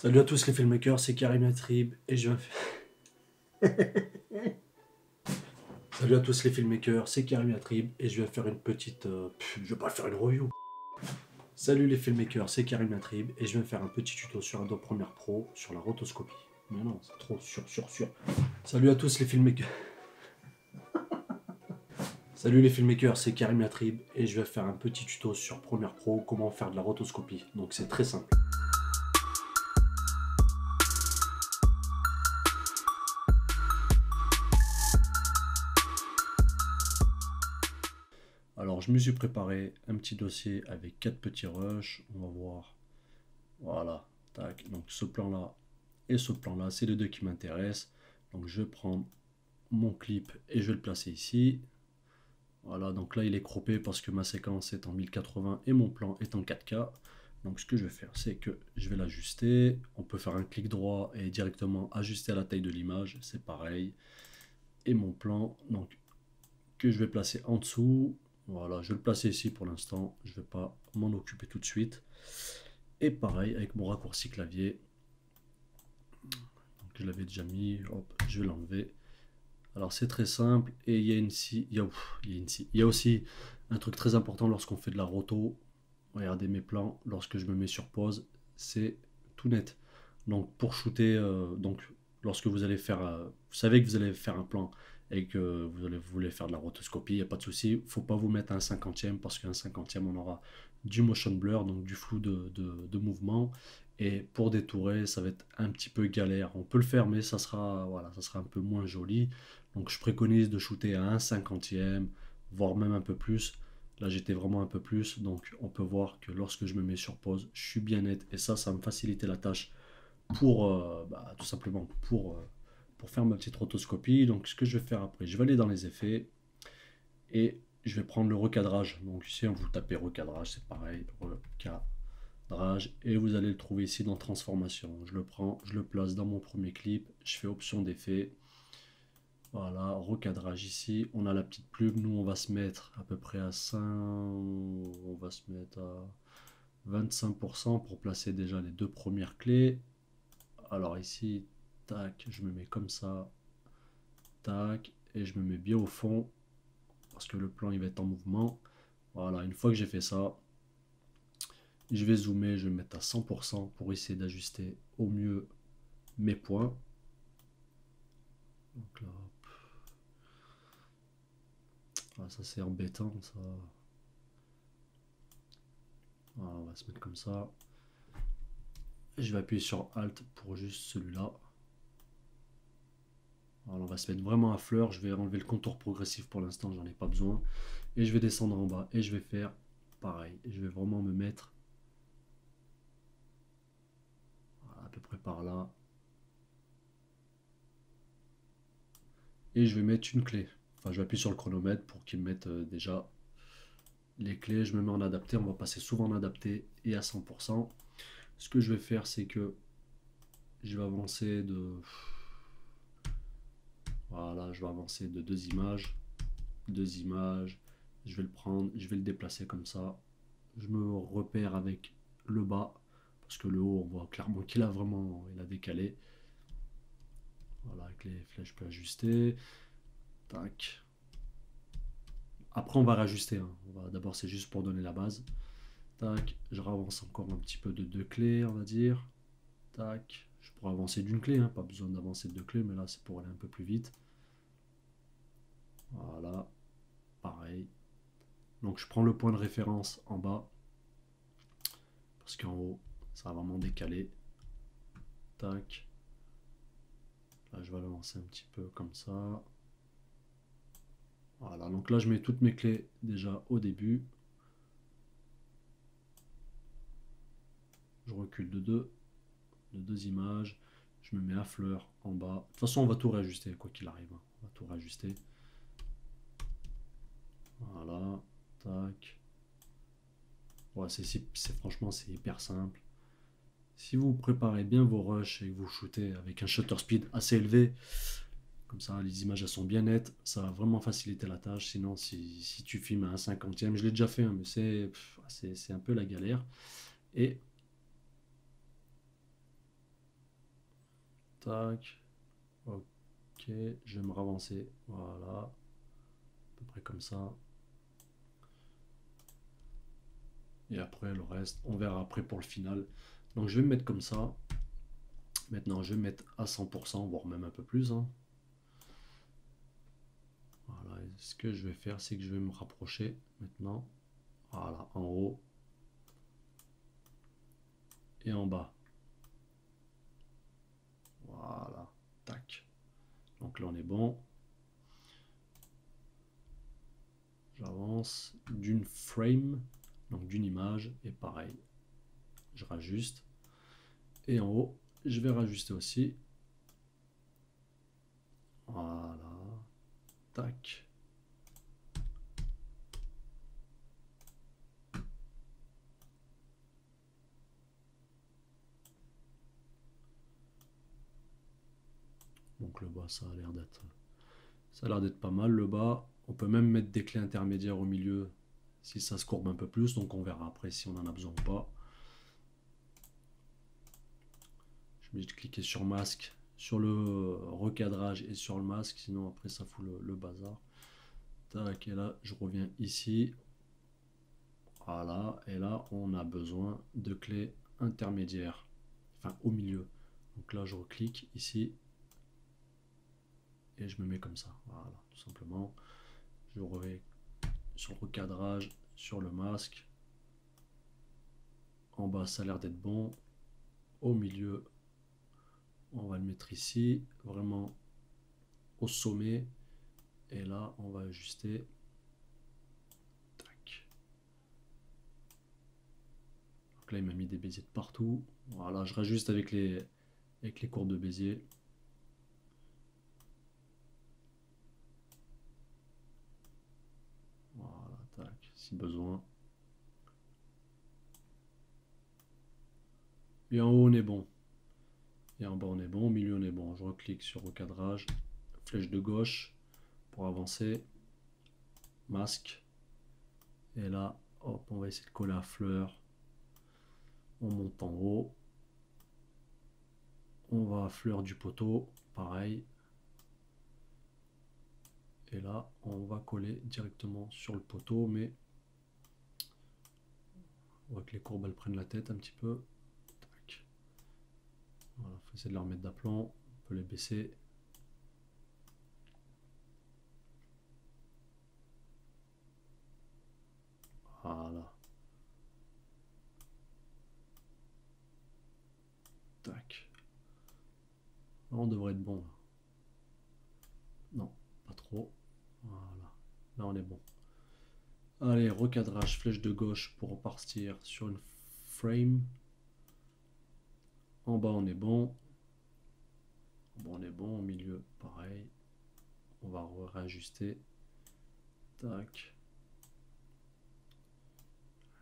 Salut à tous les filmmakers, c'est Karim Yatrib et je vais Salut à tous les filmmakers, c'est Karim Yatrib et je vais faire une petite... je vais pas faire une review. Salut les filmmakers, c'est Karim Yatrib et je vais faire un petit tuto sur Adobe Premiere Pro sur la rotoscopie. Mais non, c'est trop sûr. Salut à tous les filmmakers. Salut les filmmakers, c'est Karim Yatrib et je vais faire un petit tuto sur Premiere Pro, comment faire de la rotoscopie. Donc c'est très simple. Alors je me suis préparé un petit dossier avec 4 petits rushs, on va voir, voilà, tac, donc ce plan là et ce plan là, c'est les deux qui m'intéressent, donc je vais prendre mon clip et je vais le placer ici, voilà, donc là il est croppé parce que ma séquence est en 1080 et mon plan est en 4K, donc ce que je vais faire c'est que je vais l'ajuster, on peut faire un clic droit et directement ajuster à la taille de l'image, c'est pareil, et mon plan, donc que je vais placer en dessous. Voilà, je vais le placer ici pour l'instant, je ne vais pas m'en occuper tout de suite. Et pareil avec mon raccourci clavier. Donc je l'avais déjà mis, hop, je vais l'enlever. Alors c'est très simple et il y a aussi un truc très important lorsqu'on fait de la roto. Regardez mes plans, lorsque je me mets sur pause, c'est tout net. Donc pour shooter, lorsque vous allez faire, vous savez que vous allez faire un plan et que vous voulez faire de la rotoscopie, il n'y a pas de souci. Il ne faut pas vous mettre à un cinquantième parce qu'à un cinquantième, on aura du motion blur, donc du flou de mouvement. Et pour détourer, ça va être un petit peu galère. On peut le faire, mais ça sera, voilà, ça sera un peu moins joli. Donc je préconise de shooter à un cinquantième, voire même un peu plus. Là, j'étais vraiment un peu plus, donc on peut voir que lorsque je me mets sur pause, je suis bien net. Et ça me facilitait la tâche pour, tout simplement, pour faire ma petite rotoscopie. Donc, ce que je vais faire après, je vais aller dans les effets et je vais prendre le recadrage. Donc, ici, vous tapez recadrage, c'est pareil, recadrage, et vous allez le trouver ici dans transformation. Je le prends, je le place dans mon premier clip, je fais option d'effet. Voilà, recadrage ici, on a la petite plume, nous on va se mettre à peu près à 5, on va se mettre à 25% pour placer déjà les deux premières clés. Alors ici, tac, je me mets comme ça, tac, et je me mets bien au fond, parce que le plan il va être en mouvement. Voilà, une fois que j'ai fait ça, je vais zoomer, je vais me mettre à 100% pour essayer d'ajuster au mieux mes points. Donc là, ah, ça c'est embêtant, ça. Voilà, on va se mettre comme ça. Je vais appuyer sur Alt pour juste celui-là. Alors on va se mettre vraiment à fleur. Je vais enlever le contour progressif pour l'instant, j'en ai pas besoin. Et je vais descendre en bas et je vais faire pareil. Je vais vraiment me mettre à peu près par là. Et je vais mettre une clé. Enfin, je vais appuyer sur le chronomètre pour qu'il me mette déjà les clés. Je me mets en adapté. On va passer souvent en adapté et à 100%. Ce que je vais faire, c'est que je vais avancer de... Voilà, je vais avancer de deux images. Deux images. Je vais le prendre, je vais le déplacer comme ça. Je me repère avec le bas. Parce que le haut, on voit clairement qu'il a vraiment... Il a décalé. Voilà, avec les flèches, je peux ajuster. Tac. Après, on va réajuster. Hein. D'abord, c'est juste pour donner la base. Tac. Je ravance encore un petit peu de deux clés, on va dire. Tac. Je pourrais avancer d'une clé. Hein. Pas besoin d'avancer de deux clés, mais là, c'est pour aller un peu plus vite. Voilà. Pareil. Donc, je prends le point de référence en bas. Parce qu'en haut, ça va vraiment décaler. Tac. Là, je vais l'avancer un petit peu comme ça. Voilà, donc là je mets toutes mes clés déjà au début. Je recule de deux images. Je me mets à fleur en bas. De toute façon, on va tout réajuster, quoi qu'il arrive. On va tout réajuster. Voilà, tac. Ouais, franchement, c'est hyper simple. Si vous préparez bien vos rushs et que vous shootez avec un shutter speed assez élevé, comme ça les images elles sont bien nettes, ça va vraiment faciliter la tâche. Sinon, si tu filmes à un cinquantième, je l'ai déjà fait, hein, mais c'est un peu la galère. Et Tac. Ok, je vais me ravancer. Voilà. À peu près comme ça. Et après, le reste, on verra après pour le final. Donc, je vais me mettre comme ça. Maintenant, je vais mettre à 100%, voire même un peu plus, hein. Voilà. Et ce que je vais faire, c'est que je vais me rapprocher maintenant. Voilà, en haut et en bas. Voilà. Tac. Donc là, on est bon. J'avance d'une frame, donc d'une image, et pareil, je rajuste. Et en haut, je vais rajuster aussi. Voilà. Tac. Donc le bas, ça a l'air d'être pas mal le bas. On peut même mettre des clés intermédiaires au milieu si ça se courbe un peu plus. Donc on verra après si on en a besoin ou pas. Je vais cliquer sur masque, sur le recadrage et sur le masque. Sinon après ça fout le bazar. Tac, et là je reviens ici. Voilà, et là on a besoin de clés intermédiaires. Enfin au milieu. Donc là je reclique ici. Et je me mets comme ça. Voilà, tout simplement. Je reviens sur le recadrage, sur le masque. En bas, ça a l'air d'être bon. Au milieu, on va le mettre ici, vraiment au sommet. Et là, on va ajuster. Tac. Donc là, il m'a mis des béziers de partout. Voilà, je rajuste avec les courbes de Bézier. Voilà, tac, si besoin. Et en haut, on est bon. Et en bas, on est bon. Au milieu, on est bon. Je reclique sur recadrage. Flèche de gauche pour avancer. Masque. Et là, hop, on va essayer de coller la fleur. On monte en haut. On va à fleur du poteau. Pareil. Et là, on va coller directement sur le poteau, mais on voit que les courbes elles prennent la tête un petit peu. Tac. Voilà, faut essayer de la remettre d'aplomb. On peut les baisser. Voilà. Tac. Là, on devrait être bon. Là. Non, pas trop. Voilà. Là, on est bon. Allez, recadrage, flèche de gauche pour repartir sur une frame. En bas, on est bon. Bon, on est bon. Au milieu, pareil. On va réajuster. Tac.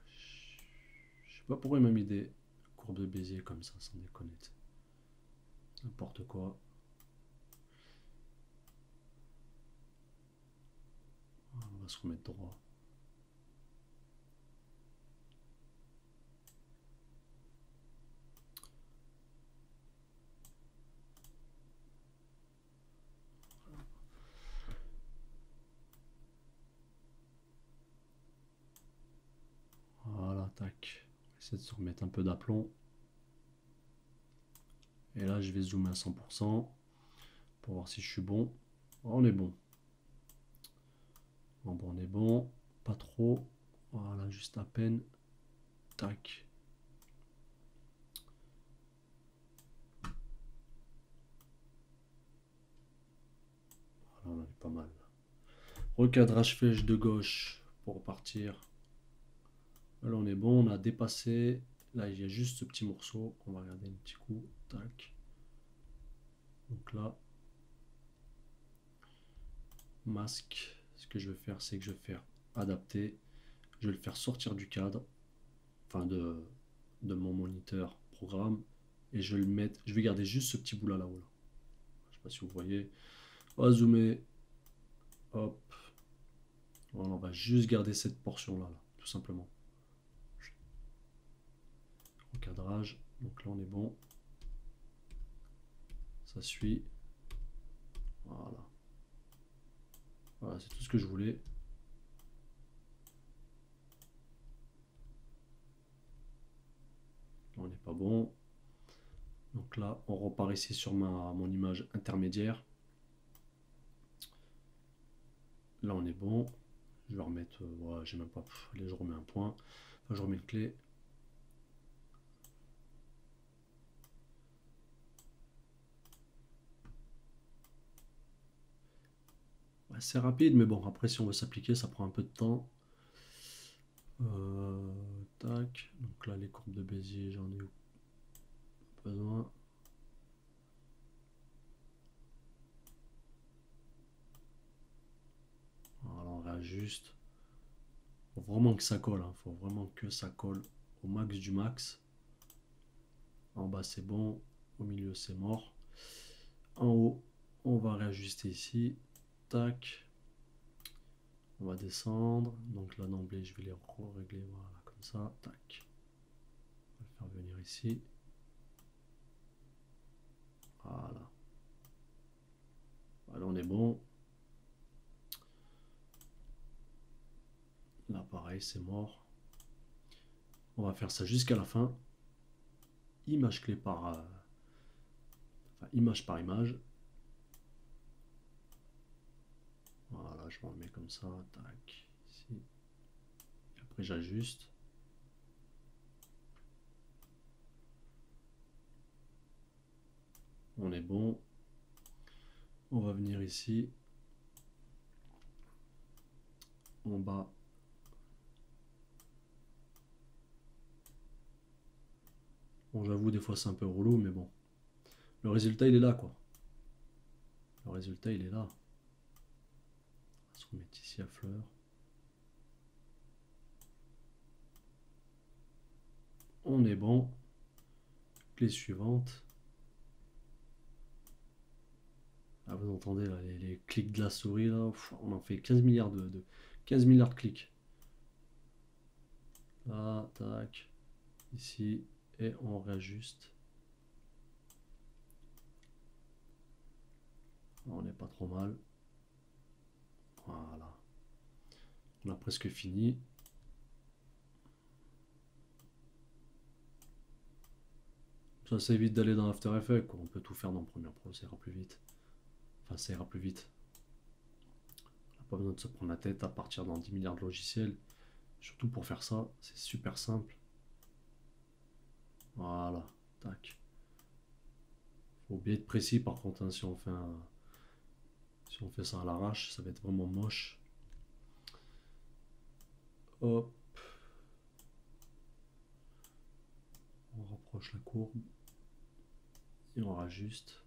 Je sais pas pourquoi il m'a mis des courbes de Bézier comme ça, sans déconner. N'importe quoi. On va se remettre droit. Voilà, tac. On va essayer de se remettre un peu d'aplomb. Et là, je vais zoomer à 100% pour voir si je suis bon. On est bon. Bon, on est bon. Pas trop. Voilà, juste à peine. Tac. Voilà, on est pas mal. Recadrage flèche de gauche pour repartir. Là, on est bon. On a dépassé. Là, il y a juste ce petit morceau. On va regarder un petit coup. Tac. Donc là, masque. Ce que je vais faire, c'est que je vais faire adapter. Je vais le faire sortir du cadre. Enfin, de mon moniteur programme. Et je vais le mettre. Je vais garder juste ce petit bout là là-haut. Là. Je sais pas si vous voyez. On va zoomer. Hop. Voilà, on va juste garder cette portion là, tout simplement. Recadrage. Donc là, on est bon. Ça suit. Voilà. Voilà, c'est tout ce que je voulais. On n'est pas bon. Donc là, on repart ici sur mon image intermédiaire. Là, on est bon. Je vais remettre... ouais, j'ai même pas... allez, je remets un point. Enfin, je remets une clé. Ouais, c'est rapide, mais bon, après, si on veut s'appliquer, ça prend un peu de temps. Tac. Donc là, les courbes de Bézier, j'en ai besoin. Voilà, on réajuste. Faut vraiment que ça colle, hein. Faut vraiment que ça colle au max du max. En bas, c'est bon. Au milieu, c'est mort. En haut, on va réajuster ici. Tac. On va descendre. Donc là, d'emblée, je vais les régler. Voilà, comme ça. Tac. On va le faire venir ici. Voilà. Voilà, on est bon. Là, pareil, c'est mort. On va faire ça jusqu'à la fin. Image clé par... enfin, image par image. Voilà, je m'en mets comme ça. Tac. Ici. Et après, j'ajuste. On est bon. On va venir ici. En bas. Bon, j'avoue, des fois c'est un peu relou, mais bon. Le résultat, il est là, quoi. Le résultat, il est là. On va se remettre ici à fleur. On est bon. Clé suivante. Ah, vous entendez là, les clics de la souris, là. Pff, on en fait 15 milliards 15 milliards de clics. Là, tac. Ici. Et on réajuste. On n'est pas trop mal. Voilà. On a presque fini. Ça évite d'aller dans After Effects, quoi. On peut tout faire dans Premiere Pro, ça ira plus vite. Enfin, ça ira plus vite. On n'a pas besoin de se prendre la tête à partir dans 10 milliards de logiciels. Surtout pour faire ça, c'est super simple. Voilà, tac. Faut bien être précis par contre, hein, si on fait ça à l'arrache, ça va être vraiment moche. Hop. On rapproche la courbe. Et on rajuste.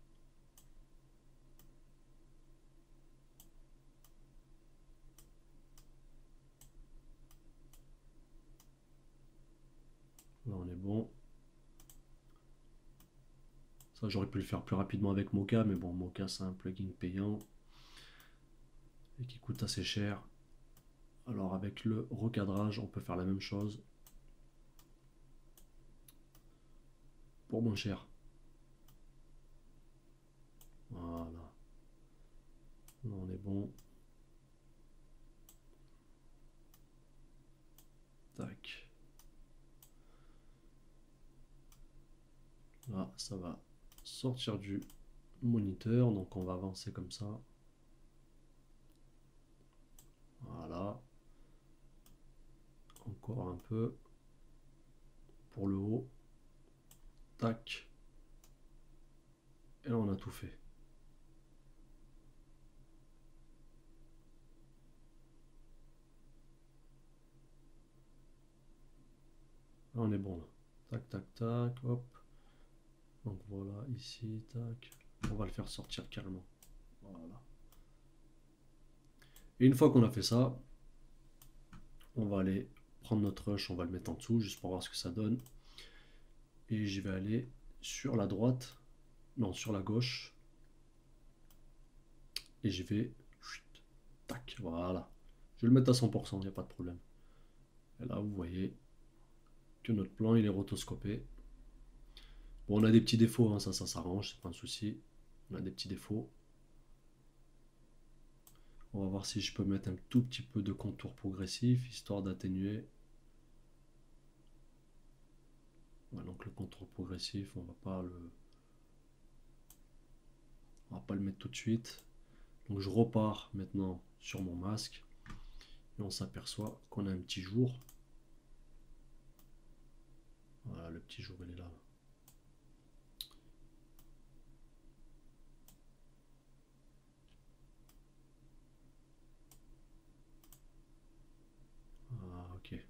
Là on est bon. Ça j'aurais pu le faire plus rapidement avec Mocha, mais bon, Mocha c'est un plugin payant. Et qui coûte assez cher. Alors avec le recadrage, on peut faire la même chose. Pour moins cher. Voilà. Là on est bon. Tac. Là, ça va sortir du moniteur, donc on va avancer comme ça. Voilà. Encore un peu. Pour le haut. Tac. Et là, on a tout fait. Là, on est bon là. Tac, tac, tac. Hop. Donc voilà, ici, tac. On va le faire sortir carrément. Voilà. Et une fois qu'on a fait ça, on va aller prendre notre rush, on va le mettre en dessous, juste pour voir ce que ça donne. Et je vais aller sur la droite, non, sur la gauche. Et je vais, chut, tac, voilà. Je vais le mettre à 100%, il n'y a pas de problème. Et là, vous voyez que notre plan, il est rotoscopé. Bon, on a des petits défauts, hein, ça s'arrange, c'est pas un souci. On a des petits défauts. On va voir si je peux mettre un tout petit peu de contour progressif, histoire d'atténuer. Voilà, donc le contour progressif, on va pas le mettre tout de suite. Donc je repars maintenant sur mon masque. Et on s'aperçoit qu'on a un petit jour. Voilà, le petit jour, il est là. Ah, ok. Il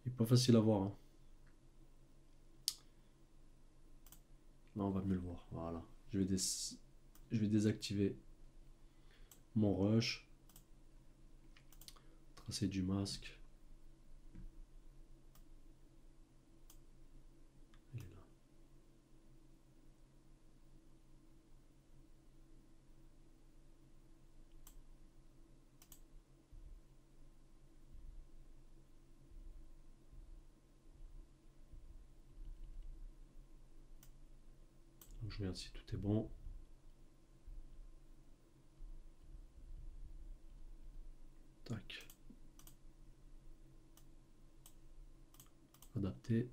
est pas facile à voir, hein. Là, on va mieux le voir. Voilà. Je vais désactiver mon rush. Tracer du masque. Il est là. Donc, je regarde si tout est bon. Tac. Adapter.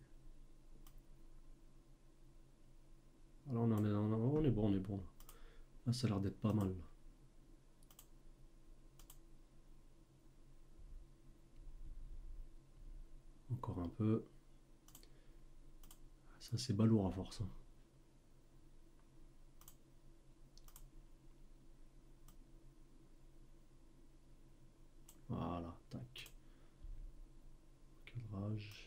Alors on est bon, on est bon. Là, ça a l'air d'être pas mal. Encore un peu. Ça, c'est balourd à force, hein. Voilà, tac. Cadrage.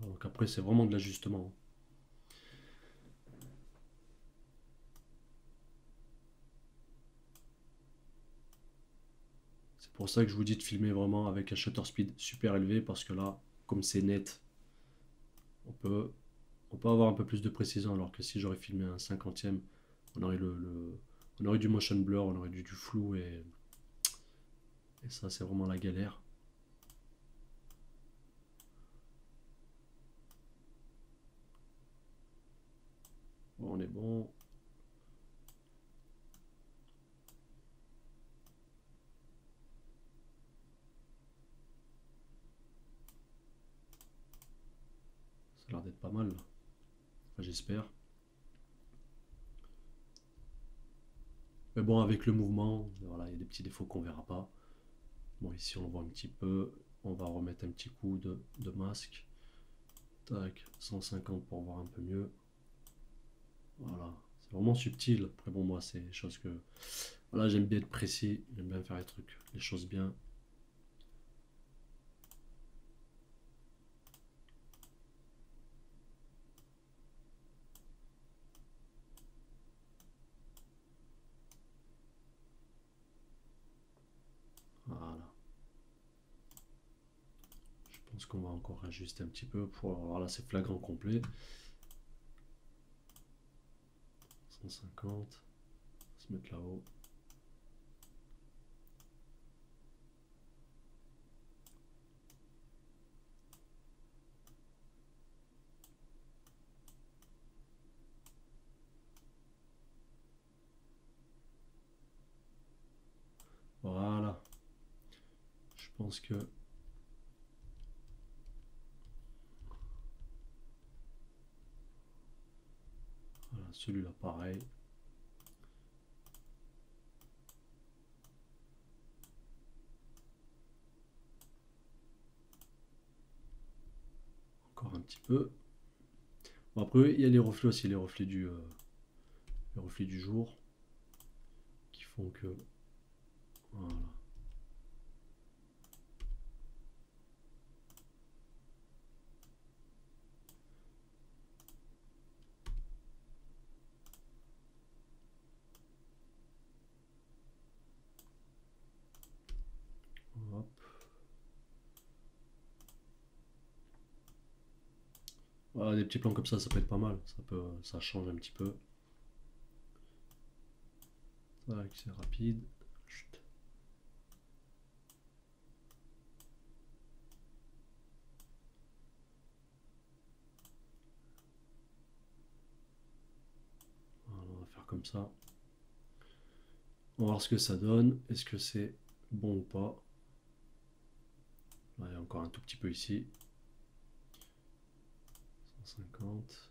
Donc après, c'est vraiment de l'ajustement. C'est pour ça que je vous dis de filmer vraiment avec un shutter speed super élevé, parce que là, comme c'est net, on peut, on peut avoir un peu plus de précision, alors que si j'aurais filmé un 50e, on aurait on aurait du motion blur, on aurait du flou, et ça, c'est vraiment la galère. Bon, on est bon. Ça a l'air d'être pas mal. Enfin, j'espère. Mais bon, avec le mouvement, voilà, il y a des petits défauts qu'on verra pas. Bon, ici, on le voit un petit peu. On va remettre un petit coup de masque. Tac, 150 pour voir un peu mieux. Voilà, c'est vraiment subtil. Après, bon, moi, c'est des choses que. Voilà, j'aime bien être précis. J'aime bien faire les trucs, les choses bien. Voilà. Je pense qu'on va encore ajuster un petit peu pour. Voilà, c'est flagrant complet. 150. Se mettre là-haut. Voilà. Je pense que. Voilà, celui-là, pareil. Encore un petit peu. Bon, après, il y a les reflets aussi, les reflets du jour qui font que. Voilà. Hop. Voilà, des petits plans comme ça peut être pas mal. Ça change un petit peu. Tac, c'est rapide. Chut. Voilà, on va faire comme ça. On va voir ce que ça donne. Est-ce que c'est bon ou pas? Là, il y a encore un tout petit peu ici. 150.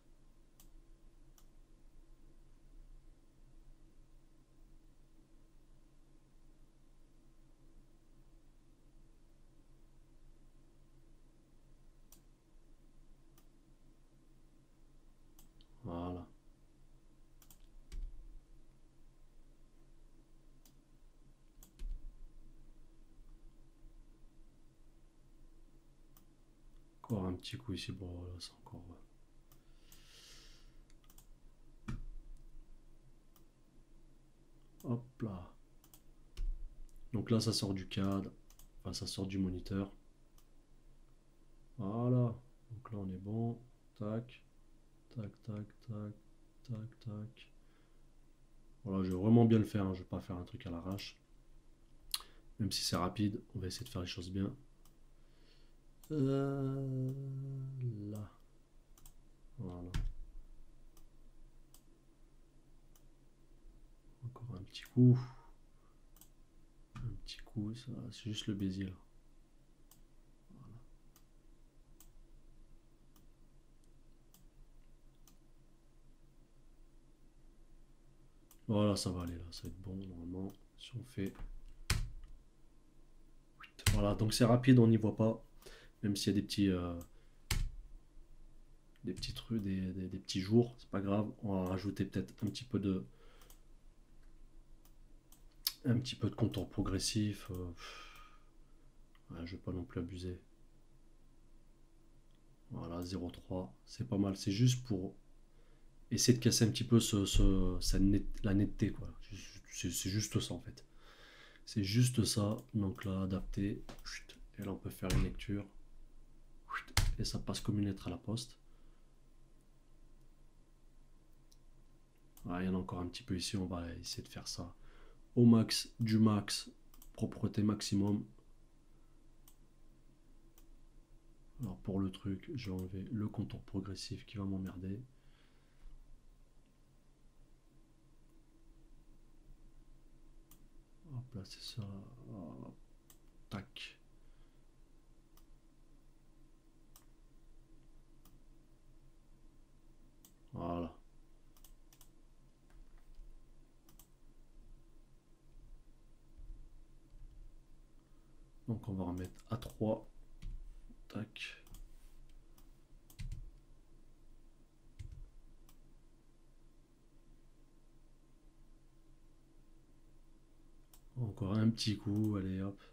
Voilà. Encore un petit coup ici. Bon, là, c'est encore... Hop là. Donc là, ça sort du cadre. Enfin, ça sort du moniteur. Voilà. Donc là, on est bon. Tac. Tac, tac, tac. Tac, tac. Voilà, je vais vraiment bien le faire. Hein. Je vais pas faire un truc à l'arrache. Même si c'est rapide, on va essayer de faire les choses bien. Là. Voilà. Encore un petit coup. Un petit coup, ça, c'est juste le bézier là. Voilà. Voilà, ça va aller là, ça va être bon normalement. Si on fait. Voilà, donc c'est rapide, on n'y voit pas. Même s'il y a des petits trucs, des petits jours, c'est pas grave. On va rajouter peut-être un petit peu de contour progressif. Ouais, je vais pas non plus abuser. Voilà, 0,3, c'est pas mal. C'est juste pour essayer de casser un petit peu la netteté, quoi. C'est juste ça en fait. C'est juste ça. Donc là, adapté. Et là, on peut faire une lecture. Et ça passe comme une lettre à la poste. Ah, il y en a encore un petit peu ici. On va essayer de faire ça au max du max. Propreté maximum. Alors pour le truc, je vais enlever le contour progressif qui va m'emmerder. Hop là, c'est ça. Hop. Tac. Voilà. Donc on va remettre à 3. Tac. Encore un petit coup, allez hop.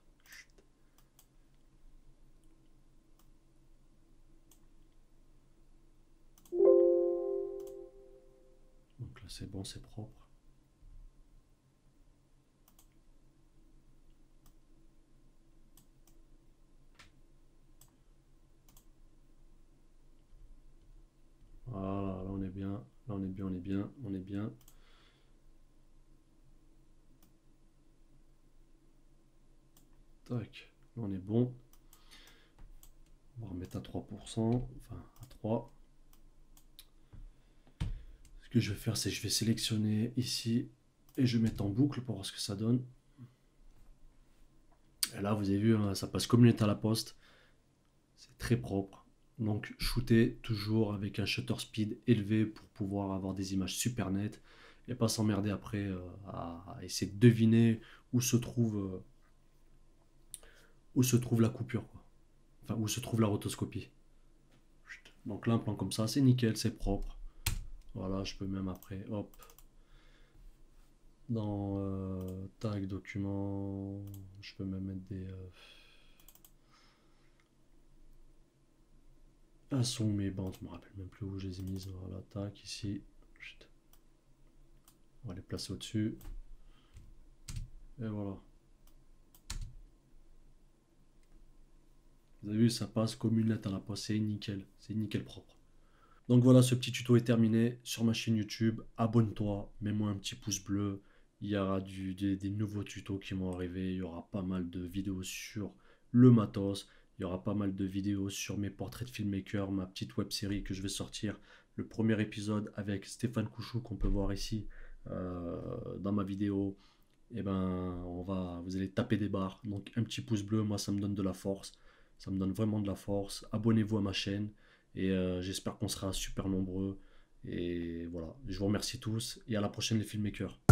Donc là c'est bon, c'est propre. Voilà, là on est bien, là on est bien, on est bien, on est bien. Tac, là on est bon. On va remettre à 3%, enfin à 3. Ce que je vais faire, c'est que je vais sélectionner ici et je vais mettre en boucle pour voir ce que ça donne. Et là, vous avez vu, hein, ça passe comme une lettre à la poste. C'est très propre. Donc, shooter toujours avec un shutter speed élevé pour pouvoir avoir des images super nettes et pas s'emmerder après à essayer de deviner où se trouve la coupure, quoi. Enfin, où se trouve la rotoscopie. Donc là, un plan comme ça, c'est nickel, c'est propre. Voilà, je peux même après, hop, dans tag document, je peux même mettre des sont mes bandes, je me rappelle même plus où je les ai mises. Voilà, tac, ici. Chut. On va les placer au-dessus. Et voilà. Vous avez vu, ça passe comme une lettre à la poste, c'est nickel propre. Donc voilà, ce petit tuto est terminé sur ma chaîne YouTube. Abonne-toi, mets-moi un petit pouce bleu. Il y aura des nouveaux tutos qui vont arriver. Il y aura pas mal de vidéos sur le matos. Il y aura pas mal de vidéos sur mes portraits de filmmaker, ma petite web série que je vais sortir. Le premier épisode avec Stéphane Couchou qu'on peut voir ici dans ma vidéo. Et ben, vous allez taper des barres. Donc un petit pouce bleu, moi ça me donne de la force. Ça me donne vraiment de la force. Abonnez-vous à ma chaîne. Et j'espère qu'on sera super nombreux. Et voilà, je vous remercie tous et à la prochaine les filmmakers.